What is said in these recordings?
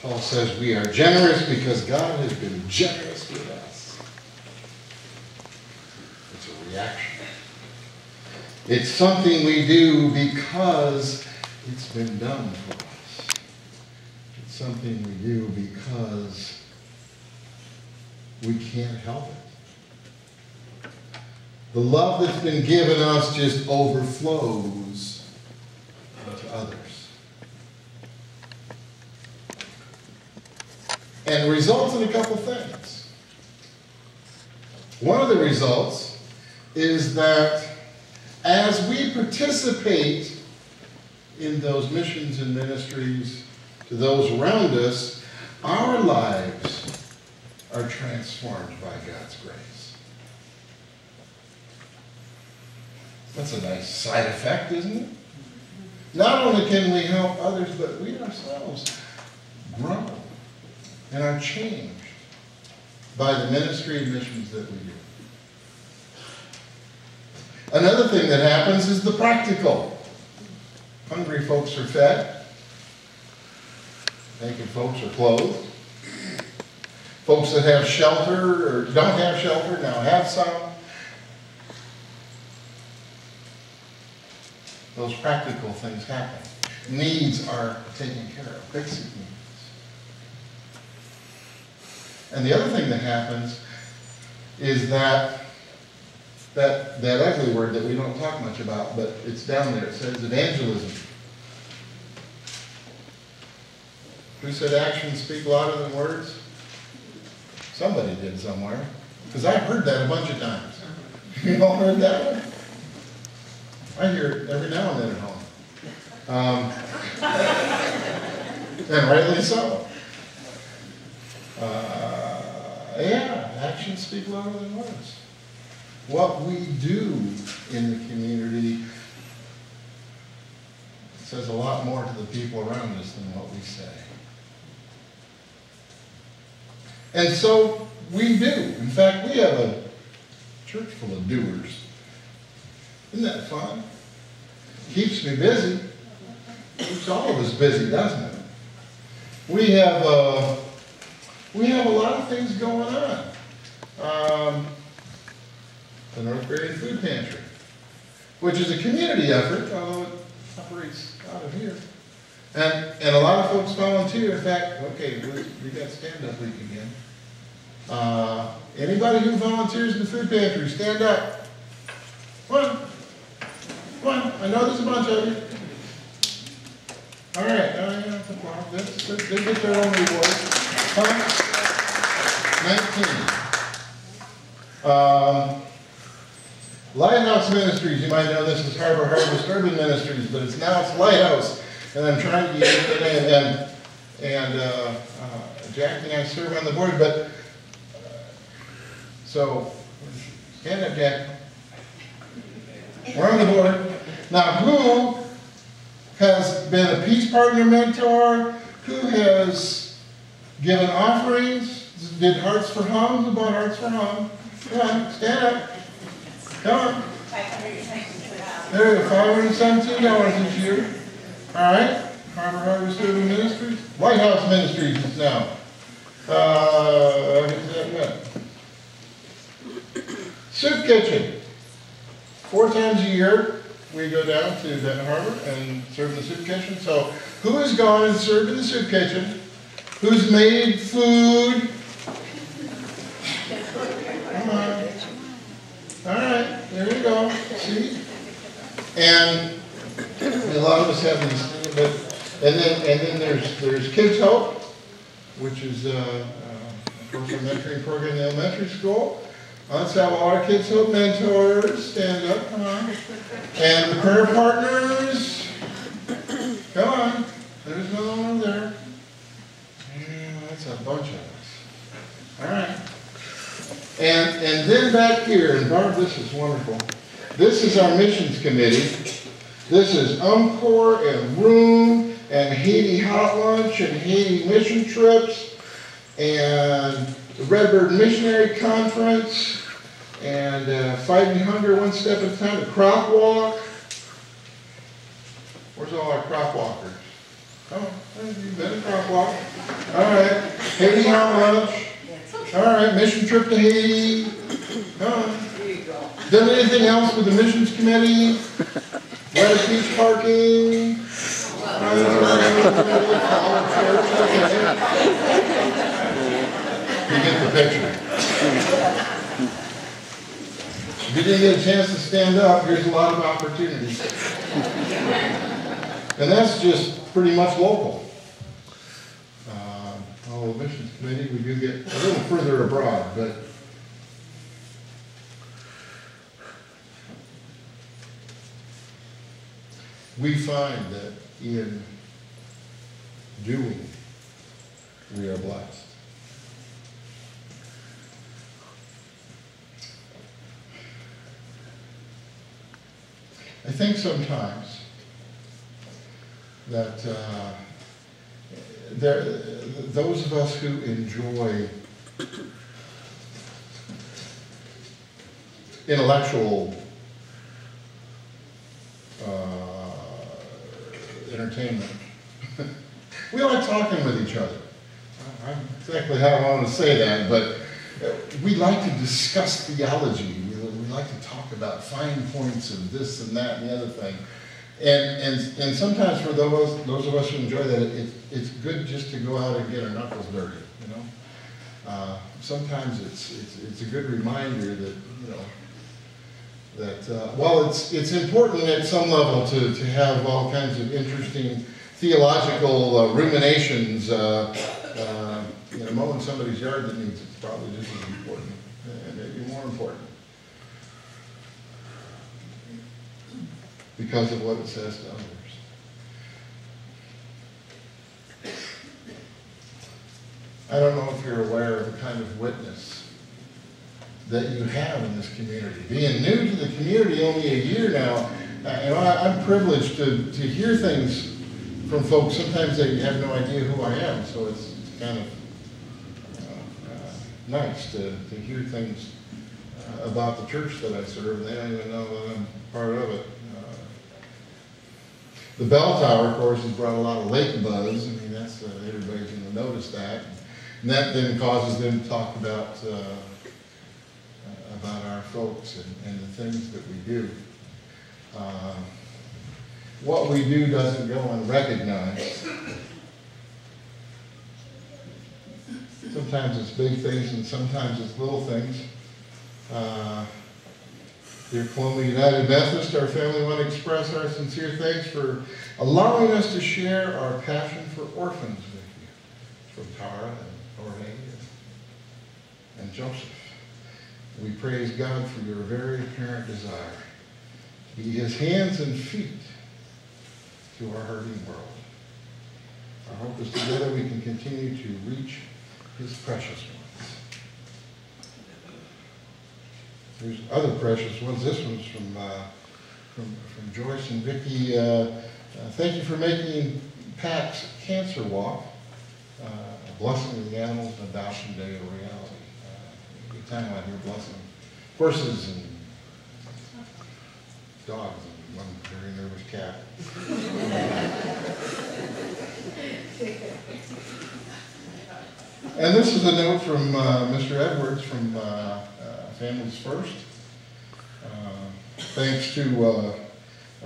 Paul says we are generous because God has been generous with us. It's a reaction. It's something we do because it's been done for us. It's something we do because we can't help it. The love that's been given us just overflows to others. And results in a couple things. One of the results is that as we participate in those missions and ministries to those around us, our lives are transformed by God's grace. That's a nice side effect, isn't it? Not only can we help others, but we ourselves grow and are changed by the ministry and missions that we do. Another thing that happens is the practical. Hungry folks are fed. Naked folks are clothed. Folks that have shelter or don't have shelter now have some. Those practical things happen. Needs are taken care of, basic needs. And the other thing that happens is that ugly word that we don't talk much about, but it's down there. It says evangelism. Who said actions speak louder than words? Somebody did somewhere. Because I've heard that a bunch of times. You all heard that one? I hear it every now and then at home. And rightly so. Yeah, actions speak louder than words. What we do in the community says a lot more to the people around us than what we say. And so we do. In fact, we have a church full of doers. Isn't that fun? Keeps me busy. Keeps all of us busy, doesn't it? We have a lot of things going on. The North Berrien Food Pantry, which is a community effort, although it operates out of here. And a lot of folks volunteer. In fact, okay, we got stand-up week again. Anybody who volunteers in the food pantry, stand up. Come on. Come on. I know there's a bunch of you. All right. Oh, yeah, they get their own reward. Huh? 19. Lighthouse Ministries, you might know this is Harbor Harvest Urban Ministries, but it's Lighthouse. And I'm trying to get it, and Jack and I serve on the board, but so stand up, Jack. We're on the board. Now, who has been a Peace Partner mentor? Who has given offerings? Did Hearts for Hum? Who bought Hearts for Hum? Come on, stand up. Come on. There we go, $517 this year. All right. Harbor Harvest Urban Ministries. Lighthouse Ministries is now. Soup Kitchen. 4 times a year, we go down to Benton Harbor and serve in the soup kitchen. So, who has gone and served in the soup kitchen? Who's made food? Come on. All right, there you go. See? And a lot of us have these, and then there's Kids Hope, which is of course our mentoring program in the elementary school. Let's have a lot of Kids Hope mentors. Stand up, come on. And the prayer partners. Come on. There's another one over there. Yeah, that's a bunch of us. All right. And then back here, and Barb, this is wonderful. This is our missions committee. This is UMCOR and Room and Haiti Hot Lunch and Haiti mission trips and the Redbird Missionary Conference and Fighting Hunger One Step at a Time, the Crop Walk. Where's all our crop walkers? Oh, you better drop walk. All right. Haiti on lunch. All right. Mission trip to Haiti. There you go. Done anything else with the missions committee? Red beach parking? You get the picture. If you didn't get a chance to stand up, here's a lot of opportunities. And that's just pretty much local. All the missions committee, we do get a little further abroad, but we find that in doing, we are blessed. I think sometimes that those of us who enjoy intellectual entertainment, we like talking with each other. I don't know exactly how I want to say that, but we like to discuss theology. We like to talk about fine points of this and that and the other thing. And sometimes for those of us who enjoy that, it's good just to go out and get our knuckles dirty, you know. Sometimes it's a good reminder that, you know, that while it's important at some level to have all kinds of interesting theological ruminations, you know, mowing somebody's yard that needs it's probably just as important, and maybe more important, because of what it says to others. I don't know if you're aware of the kind of witness that you have in this community. Being new to the community only a year now, you know, I'm privileged to hear things from folks. Sometimes they have no idea who I am, so it's kind of nice to hear things about the church that I serve. They don't even know that I'm part of it. The bell tower, of course, has brought a lot of lake buzz. I mean, that's everybody's going to notice that. And that then causes them to talk about our folks and the things that we do. What we do doesn't go unrecognized. Sometimes it's big things and sometimes it's little things. Dear Coloma United Methodist, our family want to express our sincere thanks for allowing us to share our passion for orphans with you. From Tara and Jorge and Joseph. We praise God for your very apparent desire to be his hands and feet to our hurting world. Our hope is together we can continue to reach his precious ones. There's other precious ones. This one's from Joyce and Vicki. Thank you for making PAC's Cancer Walk a blessing of the animals and Adoption Day a reality. Good time out here blessing horses and dogs and one very nervous cat. And this is a note from Mr. Edwards from Families First. Thanks to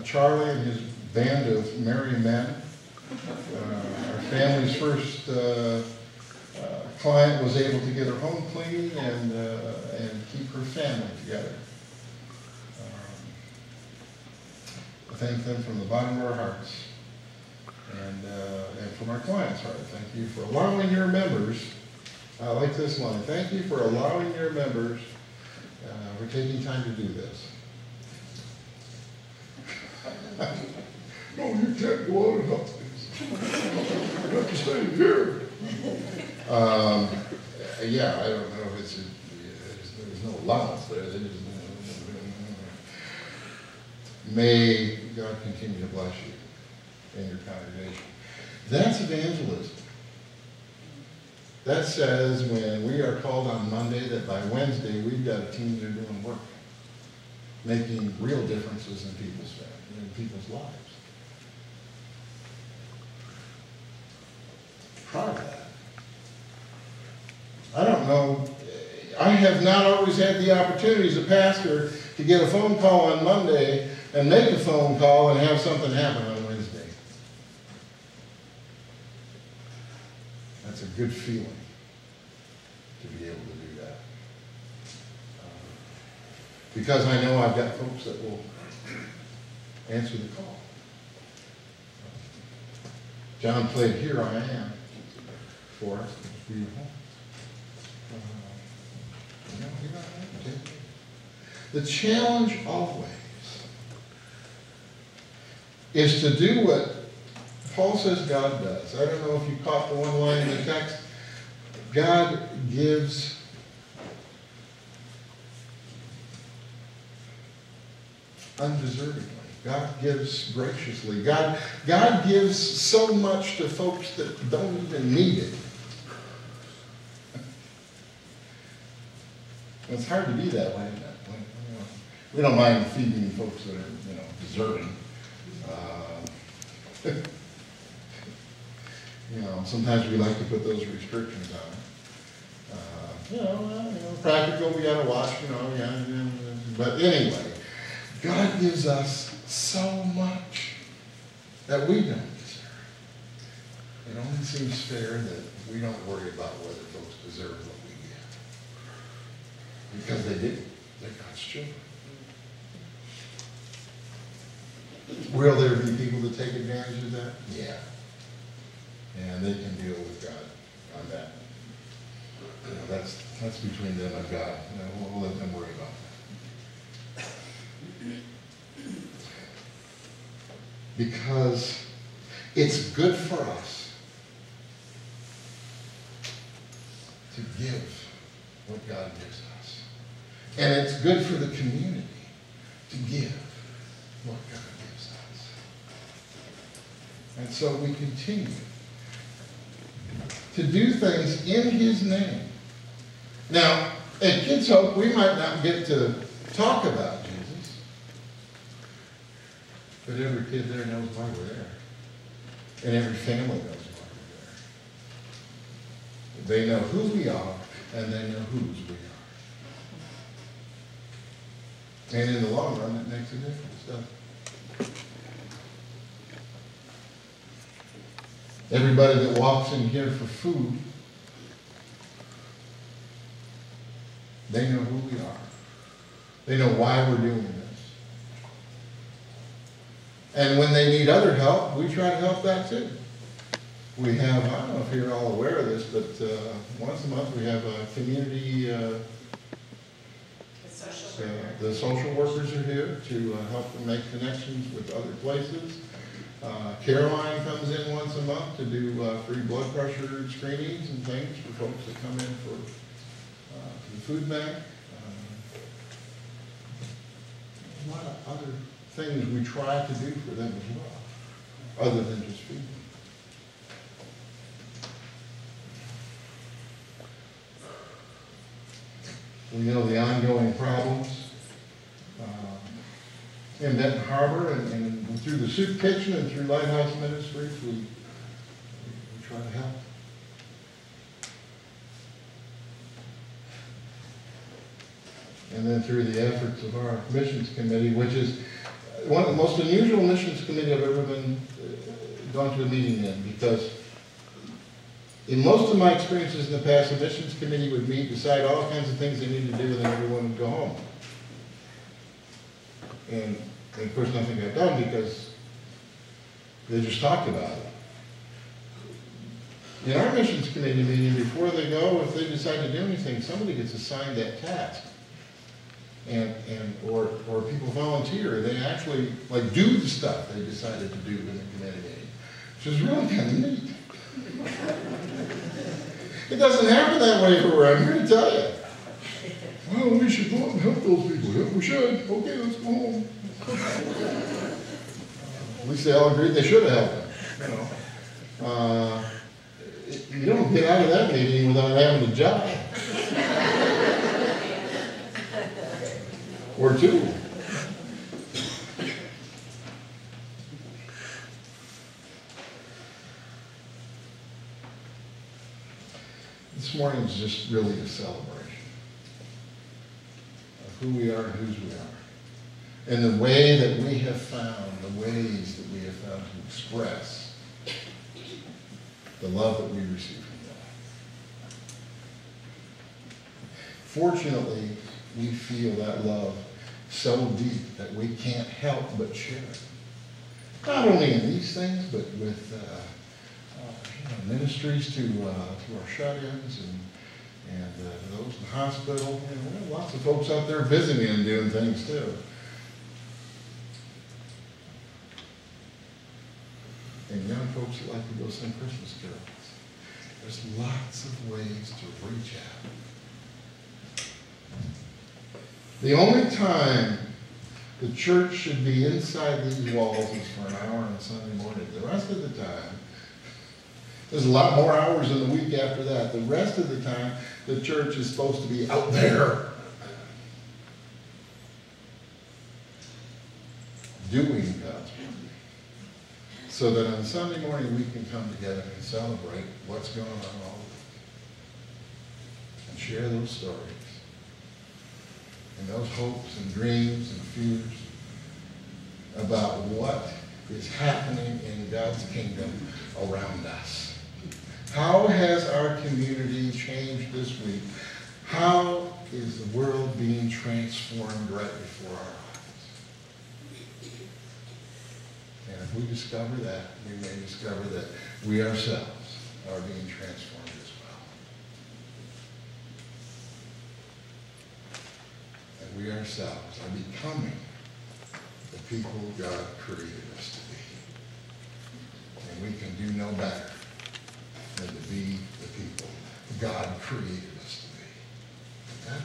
Charlie and his band of merry men. Our Families First client was able to get her home clean and keep her family together. I thank them from the bottom of our hearts. And from our client's heart, thank you for allowing your members, I like this line, thank you for allowing your members for taking time to do this. No, you can't go out and help this. You have to stay here. Yeah, I don't know if there's no allowance there. May God continue to bless you in your congregation. That's evangelism. That says when we are called on Monday that by Wednesday we've got a team that are doing work, making real differences in people's lives. part of that. I don't know. I have not always had the opportunity as a pastor to get a phone call on Monday and make a phone call and have something happen on Wednesday. That's a good feeling to be able to do that. Because I know I've got folks that will answer the call. John played Here I Am for us. It was beautiful. The challenge always is to do what Paul says God does. I don't know if you caught the one line in the text. God gives undeservedly. God gives graciously. God gives so much to folks that don't even need it. It's hard to be that way, isn't it? We don't mind feeding folks that are, deserving. Sometimes we like to put those restrictions on it. Practical, we gotta watch, But anyway, God gives us so much that we don't deserve. It only seems fair that we don't worry about whether folks deserve what we get. Because they do. They're God's children. Will there be people that take advantage of that? Yeah. And they can deal with God on that. That's between them and God. We'll let them worry about that. Because it's good for us to give what God gives us. And it's good for the community to give what God gives us. And so we continue to do things in His name. Now, at Kids Hope, we might not get to talk about Jesus, but every kid there knows why we're there. And every family knows why we're there. They know who we are, and they know whose we are. And in the long run, it makes a difference, doesn't it? Everybody that walks in here for food, they know who we are. They know why we're doing this. And when they need other help, we try to help that too. We have, I don't know if you're all aware of this, but once a month we have a community, the social workers are here to help them make connections with other places. Caroline comes in once a month to do free blood pressure screenings and things for folks that come in for the food bank. A lot of other things we try to do for them as well, other than just feed them. We know the ongoing problems in Benton Harbor and through the soup kitchen and through Lighthouse Ministries, we try to help. And then through the efforts of our missions committee, which is one of the most unusual missions committee I've ever gone to a meeting in, because in most of my experiences in the past, the missions committee would meet, decide all kinds of things they needed to do, and then everyone would go home. And of course nothing got done because they just talked about it. In our missions committee meeting, before they go, if they decide to do anything, somebody gets assigned that task. Or people volunteer. They actually do the stuff they decided to do in the committee meeting, which is really kind of neat. It doesn't happen that way everywhere, I'm here to tell you. Well, we should go out and help those people. Yeah, we should. Okay, let's go home. At least they all agreed they should have helped them. You don't get out of that meeting without having a job. Or two. This morning is just really a celebration of who we are and whose we are. And the way that we have found, the ways that we have found to express the love that we receive from God. Fortunately, we feel that love so deep that we can't help but share it. Not only in these things, but with ministries to our shut-ins and those in the hospital. We have lots of folks out there visiting and doing things too. And young folks that like to go sing Christmas carols. There's lots of ways to reach out. The only time the church should be inside these walls is for an hour on Sunday morning. The rest of the time, there's a lot more hours in the week after that. The rest of the time, the church is supposed to be out there doing God's work. So that on Sunday morning we can come together and celebrate what's going on all week. And share those stories. And those hopes and dreams and fears about what is happening in God's kingdom around us. How has our community changed this week? How is the world being transformed right before our eyes? And if we discover that, we may discover that we ourselves are being transformed as well. And we ourselves are becoming the people God created us to be. And we can do no better than to be the people God created us to be. Amen?